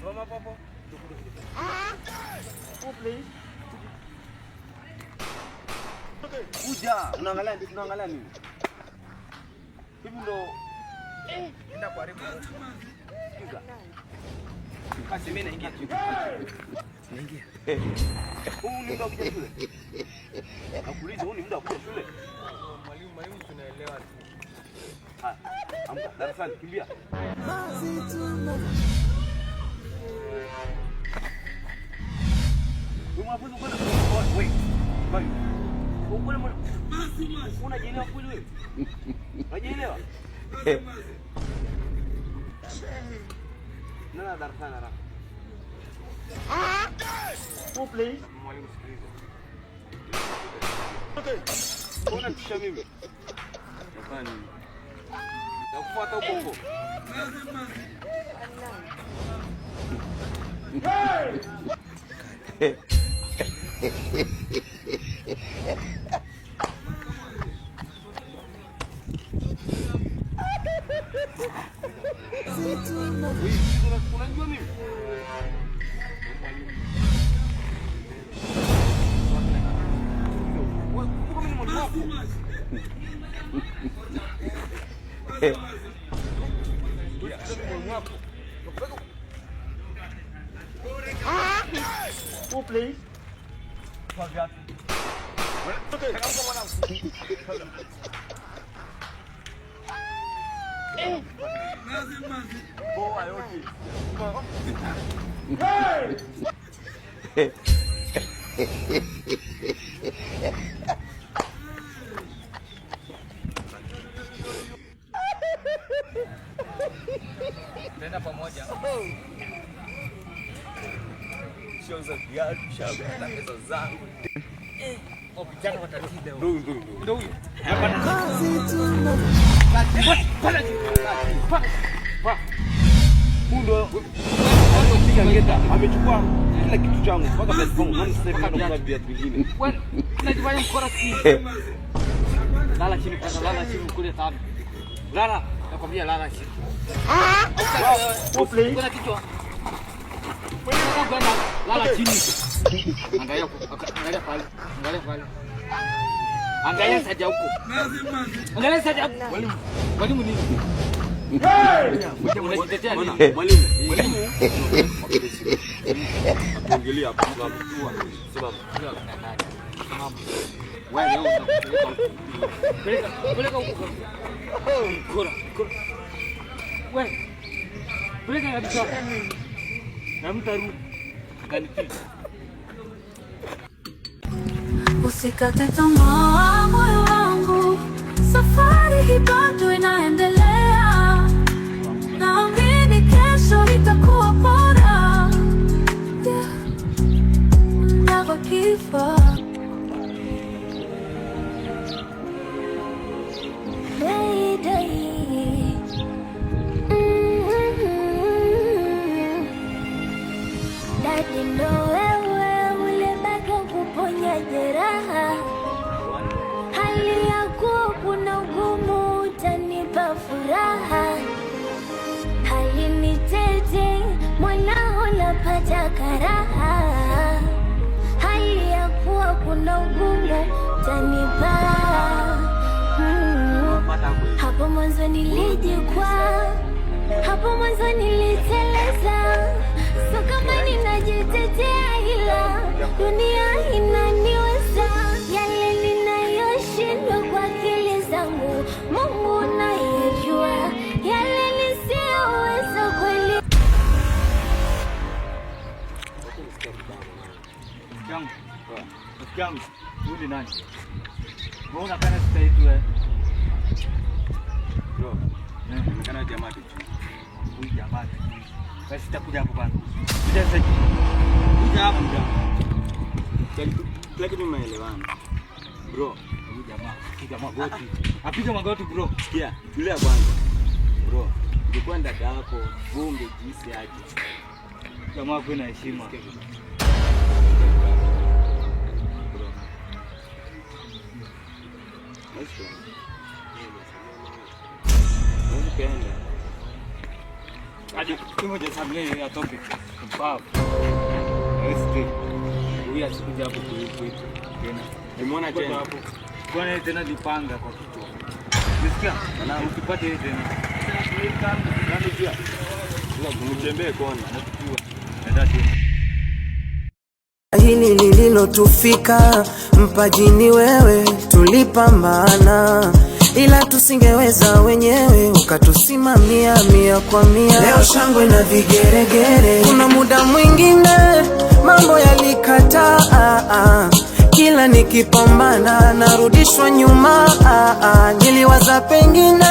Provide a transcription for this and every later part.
Mama popo. Please. Kuja, unaangalia nini? Hivi ndo Nenda kuharibu. Kuja. Basi mimi naingia tu. Naingia. Huu ni muda wa kuja shule. Nakuuliza huu ni muda wa kuja shule? Mwalimu tunaelewa tu. Haya, amka darasani kimbia. Unafunza kwenda wewe. Bali. Ukule mbona? Unajielewa kweli wewe? Unajielewa? Nana darasani haraka. Please. Mwalimu sikiliza. Mbona tisha mimi? Nafanya nini? Nakufuata huko huko. Unajua mimi? Please. Tena pamoja. Sio za viatu, shamba pesa zangu. Vijana watatinde. Ndio huyo. Mundo piga ngeta amechukua kila kitu changu mpaka platform hadi sasa hivi anakuwa viatu vingine. Wewe unajifanya mkora si. Lala chini kwanza, lala chini kule sana. Lala, nakwambia lala chini. Kuna kichwa. Wewe unataka lala chini. Angalia pale. Angalia pale. Angalia saja huko. Angalia saja huko. Mwalimu nini? Unajitetea nini? Mwalimu. Ongelea hapo sababu. Simama. Wewe leo peleka huko. Kora. Wewe. Peleka kabisa. Na mtaru. Kanipita. Usikate tamaa moyo wangu, safari hii bado inaendelea. Naamini kesho itakuwa bora. Never give up. Daddy, no wewe ulibaki kuponya jeraha. Hali yako kuna ugumu, utanipa furaha. Hali ni tete, mwanao napata karaha. Hali yako kuna ugumu, utanipa. Hapo mwanzo nilijikwaa, hapo mwanzo niliteleza. So kama ninajitetea ila dunia inaniweza. Yale ninayoshindwa kwa akili zangu Mungu anayejua. Yale nisiyoweza kweli. Msikiangu, rudi nani? Wewe unapenda sitaitu wewe? Bro, nimekana jamaa tu. Huyu jamaa. Basi sitakuja hapo bwana. Kuja sasa. Kuja hapo jamaa. Kila kitu tumeelewana. Bro, huyu jamaa piga magoti. Apiga magoti bro. Sikia, yule ya kwanza. Bro, Nilikuwa dada yako, bunge jinsi aje. Jamaa kuna heshima. Hadi kimoja sabini ya topic. Mpavu. Huyu asikuja hapo kwetu tena. Nimeona tena hapo. Bwana tena dipanga kwa kitu. Unasikia? Na ukipata ile tena. nani pia kumtembee kona natukua Nenda tena. Hili lililotufika mpajini wewe, tulipambana ila tusingeweza wenyewe, ukatusimamia 100%. Leo shangwe na vigeregere, kuna muda mwingine mambo yalikataa, kila nikipambana narudishwa nyuma. Niliwaza pengine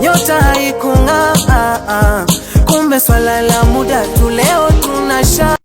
nyota haikung'aa, kumbe swala la muda tule